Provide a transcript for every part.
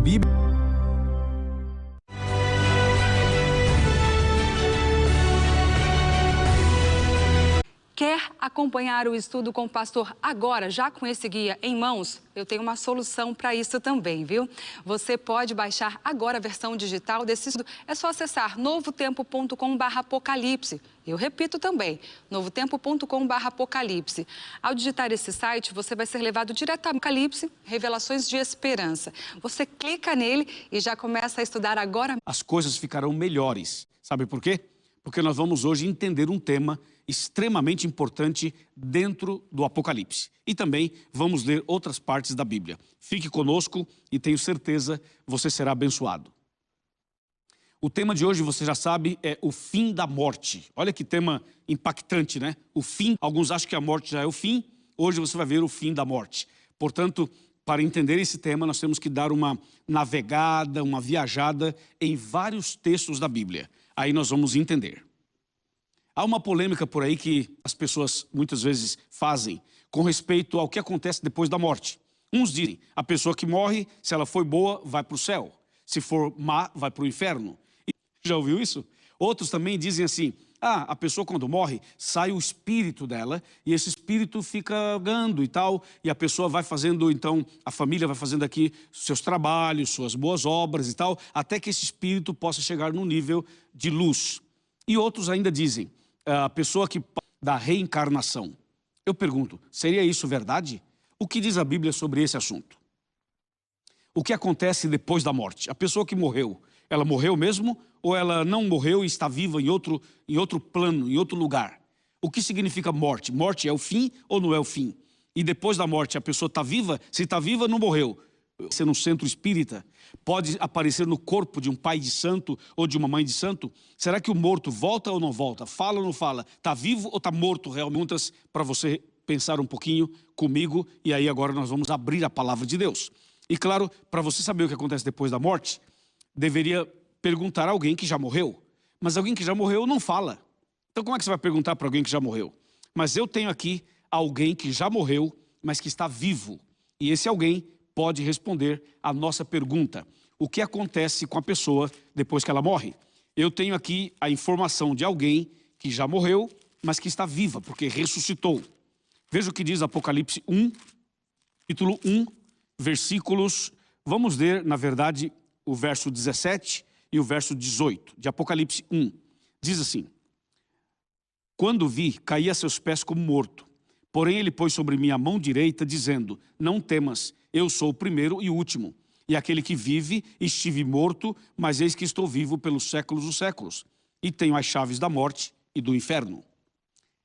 Bíblia. Quer acompanhar o estudo com o pastor agora, já com esse guia em mãos? Eu tenho uma solução para isso também, viu? Você pode baixar agora a versão digital desse estudo. É só acessar novotempo.com/apocalipse. Eu repito também, novotempo.com/apocalipse. Ao digitar esse site, você vai ser levado diretamente ao Apocalipse, Revelações de Esperança. Você clica nele e já começa a estudar agora. As coisas ficarão melhores. Sabe por quê? Porque nós vamos hoje entender um tema extremamente importante dentro do Apocalipse. E também vamos ler outras partes da Bíblia. Fique conosco e tenho certeza você será abençoado. O tema de hoje, você já sabe, é o fim da morte. Olha que tema impactante, né? O fim, alguns acham que a morte já é o fim, hoje você vai ver o fim da morte. Portanto, para entender esse tema, nós temos que dar uma navegada, uma viajada em vários textos da Bíblia. Aí nós vamos entender. Há uma polêmica por aí que as pessoas muitas vezes fazem com respeito ao que acontece depois da morte. Uns dizem, a pessoa que morre, se ela foi boa, vai para o céu. Se for má, vai para o inferno. Já ouviu isso? Outros também dizem assim, a pessoa quando morre, sai o espírito dela e esse espírito fica vagando e tal, e a pessoa vai fazendo, então, a família vai fazendo aqui seus trabalhos, suas boas obras e tal, até que esse espírito possa chegar num nível de luz. E outros ainda dizem, a pessoa que da reencarnação. Eu pergunto, seria isso verdade? O que diz a Bíblia sobre esse assunto? O que acontece depois da morte? A pessoa que morreu, ela morreu mesmo? Ou ela não morreu e está viva em outro plano, em outro lugar? O que significa morte? Morte é o fim ou não é o fim? E depois da morte a pessoa está viva? Se está viva, não morreu. Ser no centro espírita, pode aparecer no corpo de um pai de santo ou de uma mãe de santo. Será que o morto volta ou não volta? Fala ou não fala? Está vivo ou está morto realmente? Perguntas para você pensar um pouquinho comigo. E aí agora nós vamos abrir a palavra de Deus. E claro, para você saber o que acontece depois da morte, deveria perguntar a alguém que já morreu. Mas alguém que já morreu não fala. Então como é que você vai perguntar para alguém que já morreu? Mas eu tenho aqui alguém que já morreu, mas que está vivo. E esse alguém pode responder a nossa pergunta. O que acontece com a pessoa depois que ela morre? Eu tenho aqui a informação de alguém que já morreu, mas que está viva, porque ressuscitou. Veja o que diz Apocalipse 1, capítulo 1, versículos... Vamos ler, na verdade, o verso 17 e o verso 18, de Apocalipse 1. Diz assim, quando vi, caí a seus pés como morto. Porém ele pôs sobre mim a mão direita, dizendo, não temas, eu sou o primeiro e o último, e aquele que vive, estive morto, mas eis que estou vivo pelos séculos dos séculos, e tenho as chaves da morte e do inferno.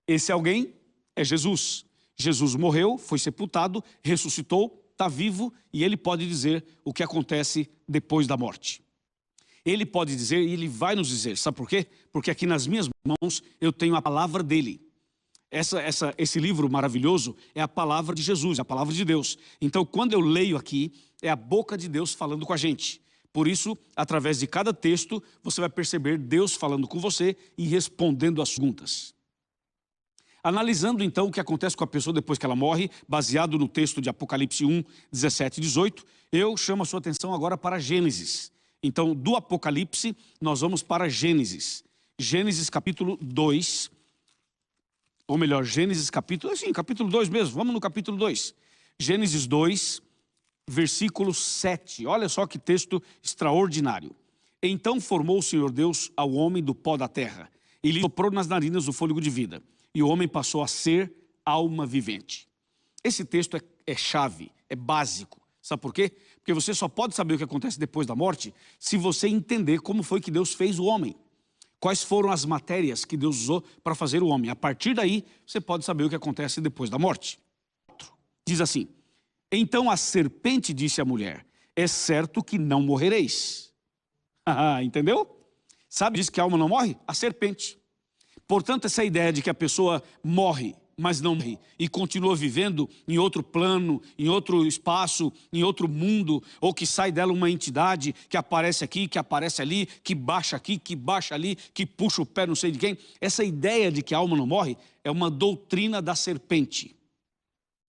Esse alguém é Jesus. Jesus morreu, foi sepultado, ressuscitou, está vivo, e ele pode dizer o que acontece depois da morte. Ele pode dizer, e ele vai nos dizer, sabe por quê? Porque aqui nas minhas mãos eu tenho a palavra dele. Esse livro maravilhoso é a palavra de Jesus, é a palavra de Deus. Então, quando eu leio aqui, é a boca de Deus falando com a gente. Por isso, através de cada texto, você vai perceber Deus falando com você e respondendo as perguntas. Analisando, então, o que acontece com a pessoa depois que ela morre, baseado no texto de Apocalipse 1, 17 e 18, eu chamo a sua atenção agora para Gênesis. Então, do Apocalipse, nós vamos para Gênesis. Gênesis capítulo 2... Ou melhor, Gênesis capítulo 2 mesmo, vamos no capítulo 2. Gênesis 2, versículo 7. Olha só que texto extraordinário. Então formou o Senhor Deus ao homem do pó da terra, e lhe soprou nas narinas o fôlego de vida, e o homem passou a ser alma vivente. Esse texto é chave, é básico. Sabe por quê? Porque você só pode saber o que acontece depois da morte se você entender como foi que Deus fez o homem. Quais foram as matérias que Deus usou para fazer o homem. A partir daí, você pode saber o que acontece depois da morte. Diz assim, então a serpente disse à mulher, é certo que não morrereis. Entendeu? Sabe, diz que a alma não morre? A serpente. Portanto, essa ideia de que a pessoa morre, mas não morre, e continua vivendo em outro plano, em outro espaço, em outro mundo, ou que sai dela uma entidade que aparece aqui, que aparece ali, que baixa aqui, que baixa ali, que puxa o pé não sei de quem. Essa ideia de que a alma não morre é uma doutrina da serpente.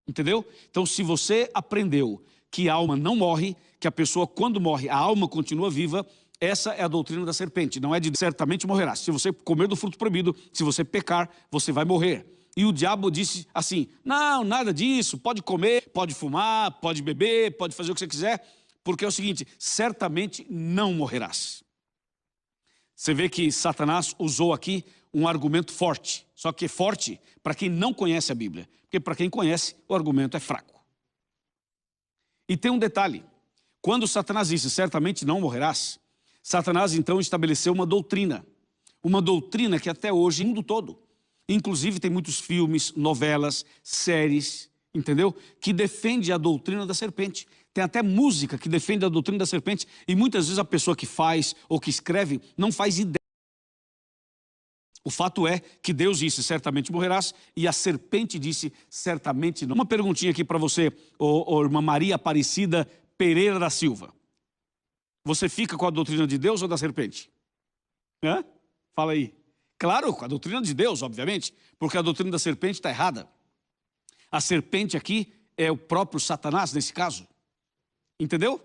Entendeu? Então, se você aprendeu que a alma não morre, que a pessoa, quando morre, a alma continua viva. Essa é a doutrina da serpente, não é de certamente morrerás. Se você comer do fruto proibido, se você pecar, você vai morrer. E o diabo disse assim, não, nada disso, pode comer, pode fumar, pode beber, pode fazer o que você quiser, porque é o seguinte, certamente não morrerás. Você vê que Satanás usou aqui um argumento forte, só que é forte para quem não conhece a Bíblia, porque para quem conhece, o argumento é fraco. E tem um detalhe, quando Satanás disse, certamente não morrerás, Satanás então estabeleceu uma doutrina que até hoje, no mundo todo, inclusive tem muitos filmes, novelas, séries, entendeu? Que defende a doutrina da serpente. Tem até música que defende a doutrina da serpente e muitas vezes a pessoa que faz ou que escreve não faz ideia. O fato é que Deus disse, certamente morrerás, e a serpente disse, certamente não. Uma perguntinha aqui para você, irmã Maria Aparecida Pereira da Silva. Você fica com a doutrina de Deus ou da serpente? Hã? Fala aí. Claro, com a doutrina de Deus, obviamente, porque a doutrina da serpente está errada. A serpente aqui é o próprio Satanás, nesse caso. Entendeu?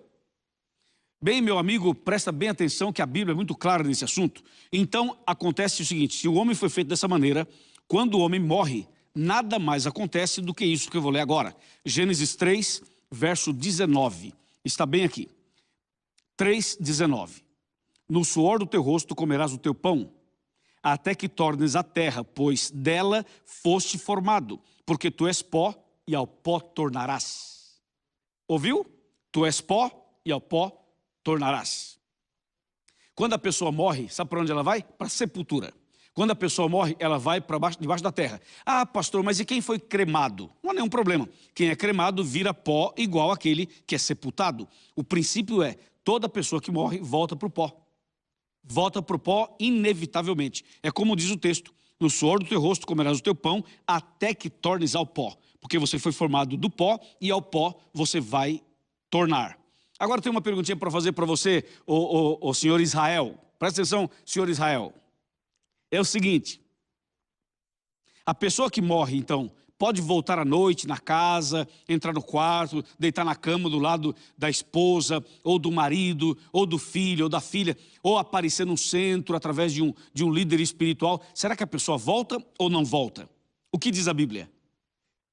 Bem, meu amigo, presta bem atenção que a Bíblia é muito clara nesse assunto. Então, acontece o seguinte, se o homem foi feito dessa maneira, quando o homem morre, nada mais acontece do que isso que eu vou ler agora. Gênesis 3, verso 19. Está bem aqui. 3:19. No suor do teu rosto comerás o teu pão, até que tornes a terra, pois dela foste formado, porque tu és pó e ao pó tornarás. Ouviu? Tu és pó e ao pó tornarás. Quando a pessoa morre, sabe para onde ela vai? Para a sepultura. Quando a pessoa morre, ela vai para debaixo da terra. Ah, pastor, mas e quem foi cremado? Não há nenhum problema. Quem é cremado vira pó igual àquele que é sepultado. O princípio é, toda pessoa que morre volta para o pó. Volta para o pó inevitavelmente. É como diz o texto, no suor do teu rosto comerás o teu pão, até que tornes ao pó. Porque você foi formado do pó e ao pó você vai tornar. Agora tem uma perguntinha para fazer para você, o senhor Israel. Presta atenção, senhor Israel. É o seguinte, a pessoa que morre, então, pode voltar à noite na casa, entrar no quarto, deitar na cama do lado da esposa, ou do marido, ou do filho, ou da filha, ou aparecer no centro através de um líder espiritual. Será que a pessoa volta ou não volta? O que diz a Bíblia?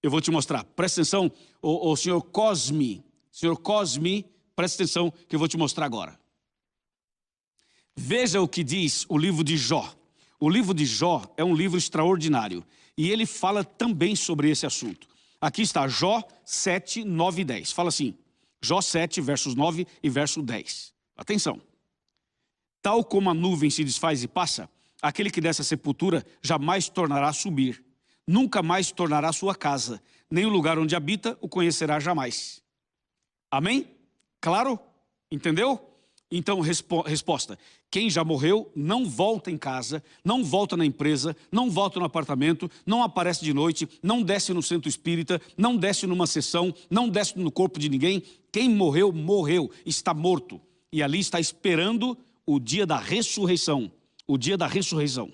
Eu vou te mostrar. Presta atenção, o senhor Cosme. Senhor Cosme, presta atenção que eu vou te mostrar agora. Veja o que diz o livro de Jó. O livro de Jó é um livro extraordinário. E ele fala também sobre esse assunto. Aqui está Jó 7, 9 e 10. Fala assim, Jó 7, versos 9 e verso 10. Atenção. Tal como a nuvem se desfaz e passa, aquele que desce à sepultura jamais tornará a subir. Nunca mais tornará sua casa, nem o lugar onde habita o conhecerá jamais. Amém? Claro? Entendeu? Então, resposta. Quem já morreu não volta em casa, não volta na empresa, não volta no apartamento, não aparece de noite, não desce no centro espírita, não desce numa sessão, não desce no corpo de ninguém. Quem morreu, morreu, está morto. E ali está esperando o dia da ressurreição. O dia da ressurreição.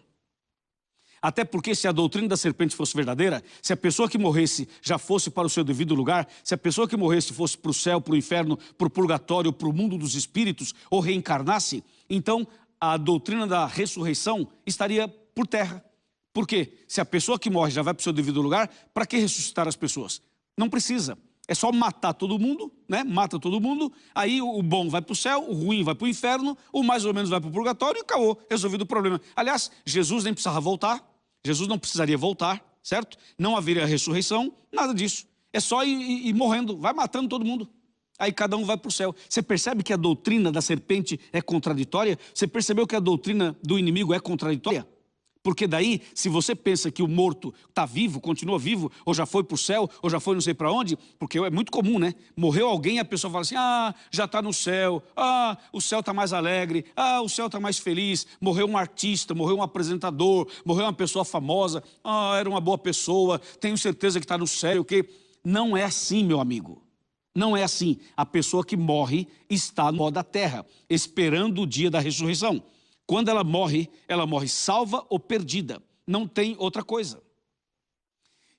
Até porque se a doutrina da serpente fosse verdadeira, se a pessoa que morresse já fosse para o seu devido lugar, se a pessoa que morresse fosse para o céu, para o inferno, para o purgatório, para o mundo dos espíritos, ou reencarnasse, então a doutrina da ressurreição estaria por terra. Por quê? Se a pessoa que morre já vai para o seu devido lugar, para que ressuscitar as pessoas? Não precisa. É só matar todo mundo, né? Mata todo mundo, aí o bom vai para o céu, o ruim vai para o inferno, o mais ou menos vai para o purgatório e acabou, resolvido o problema. Aliás, Jesus nem precisava voltar, Jesus não precisaria voltar, certo? Não haveria ressurreição, nada disso. É só ir morrendo, vai matando todo mundo. Aí cada um vai para o céu. Você percebe que a doutrina da serpente é contraditória? Você percebeu que a doutrina do inimigo é contraditória? Porque daí, se você pensa que o morto está vivo, continua vivo, ou já foi para o céu, ou já foi não sei para onde, porque é muito comum, né? Morreu alguém e a pessoa fala assim, já está no céu, o céu está mais alegre, o céu está mais feliz, morreu um artista, morreu um apresentador, morreu uma pessoa famosa, era uma boa pessoa, tenho certeza que está no céu, que não é assim, meu amigo. Não é assim. A pessoa que morre está no pó da terra, esperando o dia da ressurreição. Quando ela morre salva ou perdida. Não tem outra coisa.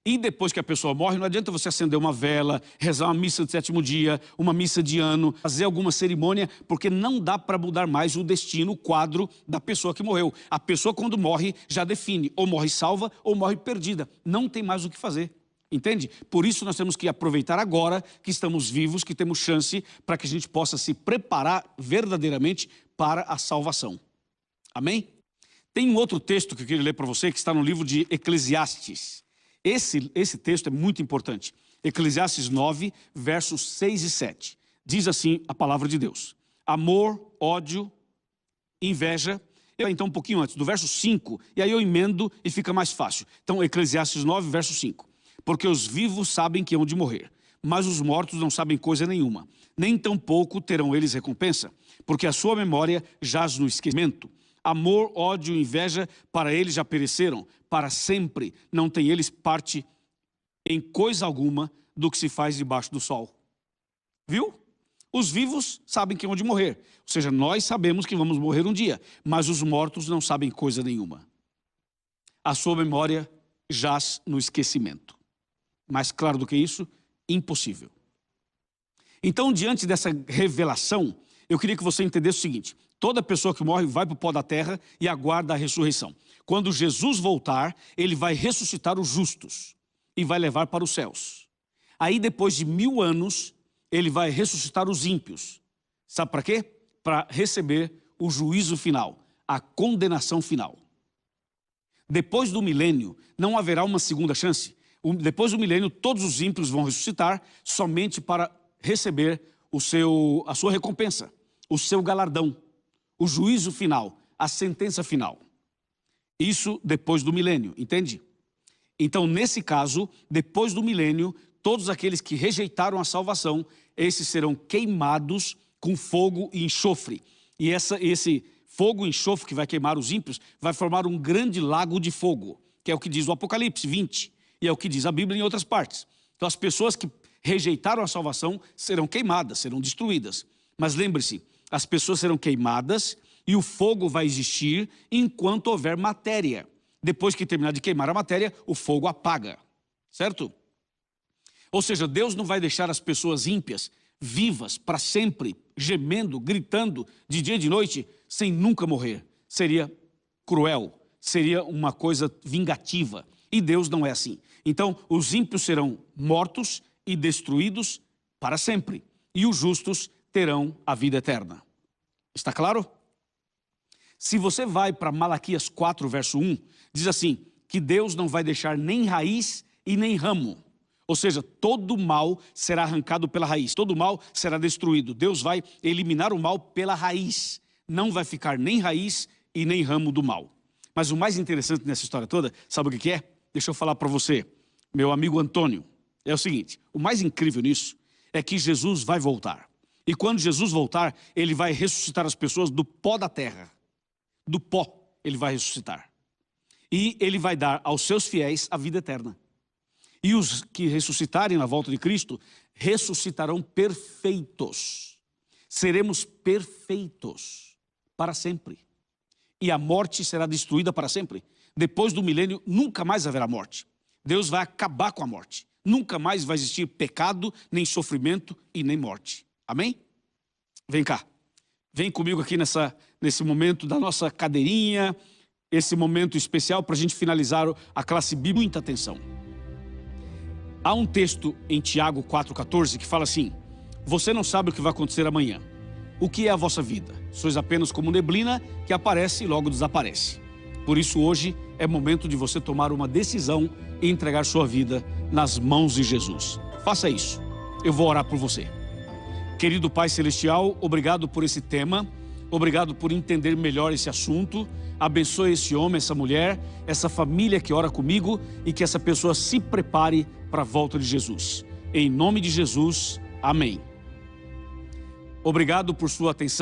E depois que a pessoa morre, não adianta você acender uma vela, rezar uma missa de 7º dia, uma missa de ano, fazer alguma cerimônia, porque não dá para mudar mais o destino, o quadro da pessoa que morreu. A pessoa, quando morre, já define, ou morre salva ou morre perdida. Não tem mais o que fazer. Entende? Por isso nós temos que aproveitar agora que estamos vivos, que temos chance para que a gente possa se preparar verdadeiramente para a salvação. Amém? Tem um outro texto que eu queria ler para você, que está no livro de Eclesiastes. Esse texto é muito importante. Eclesiastes 9, versos 6 e 7. Diz assim a palavra de Deus: amor, ódio, inveja. Então um pouquinho antes, do verso 5, e aí eu emendo e fica mais fácil. Então Eclesiastes 9, verso 5. Porque os vivos sabem que hão de morrer, mas os mortos não sabem coisa nenhuma. Nem tampouco terão eles recompensa, porque a sua memória jaz no esquecimento. Amor, ódio e inveja para eles já pereceram, para sempre não tem eles parte em coisa alguma do que se faz debaixo do sol. Viu? Os vivos sabem que hão de morrer, ou seja, nós sabemos que vamos morrer um dia, mas os mortos não sabem coisa nenhuma. A sua memória jaz no esquecimento. Mais claro do que isso, impossível. Então, diante dessa revelação, eu queria que você entendesse o seguinte: toda pessoa que morre vai para o pó da terra e aguarda a ressurreição. Quando Jesus voltar, ele vai ressuscitar os justos e vai levar para os céus. Aí, depois de 1000 anos, ele vai ressuscitar os ímpios. Sabe para quê? Para receber o juízo final, a condenação final. Depois do milênio, não haverá uma segunda chance. Depois do milênio, todos os ímpios vão ressuscitar somente para receber a sua recompensa, o seu galardão, o juízo final, a sentença final. Isso depois do milênio, entende? Então, nesse caso, depois do milênio, todos aqueles que rejeitaram a salvação, esses serão queimados com fogo e enxofre. E esse fogo e enxofre que vai queimar os ímpios vai formar um grande lago de fogo, que é o que diz o Apocalipse 20. E é o que diz a Bíblia em outras partes. Então as pessoas que rejeitaram a salvação serão queimadas, serão destruídas. Mas lembre-se, as pessoas serão queimadas e o fogo vai existir enquanto houver matéria. Depois que terminar de queimar a matéria, o fogo apaga. Certo? Ou seja, Deus não vai deixar as pessoas ímpias, vivas, para sempre, gemendo, gritando, de dia e de noite, sem nunca morrer. Seria cruel, seria uma coisa vingativa. E Deus não é assim. Então, os ímpios serão mortos e destruídos para sempre. E os justos terão a vida eterna. Está claro? Se você vai para Malaquias 4, verso 1, diz assim, que Deus não vai deixar nem raiz e nem ramo. Ou seja, todo mal será arrancado pela raiz. Todo mal será destruído. Deus vai eliminar o mal pela raiz. Não vai ficar nem raiz e nem ramo do mal. Mas o mais interessante nessa história toda, sabe o que é? Deixa eu falar para você, meu amigo Antônio, é o seguinte: o mais incrível nisso é que Jesus vai voltar. E quando Jesus voltar, ele vai ressuscitar as pessoas do pó da terra. Do pó ele vai ressuscitar. E ele vai dar aos seus fiéis a vida eterna. E os que ressuscitarem na volta de Cristo, ressuscitarão perfeitos. Seremos perfeitos para sempre. E a morte será destruída para sempre. Depois do milênio, nunca mais haverá morte. Deus vai acabar com a morte. Nunca mais vai existir pecado, nem sofrimento e nem morte. Amém? Vem cá. Vem comigo aqui nesse momento da nossa cadeirinha, esse momento especial para a gente finalizar a classe bíblica. Muita atenção. Há um texto em Tiago 4,14 que fala assim: você não sabe o que vai acontecer amanhã. O que é a vossa vida? Sois apenas como neblina que aparece e logo desaparece. Por isso hoje é momento de você tomar uma decisão e entregar sua vida nas mãos de Jesus. Faça isso. Eu vou orar por você. Querido Pai Celestial, obrigado por esse tema. Obrigado por entender melhor esse assunto. Abençoe esse homem, essa mulher, essa família que ora comigo e que essa pessoa se prepare para a volta de Jesus. Em nome de Jesus, amém. Obrigado por sua atenção.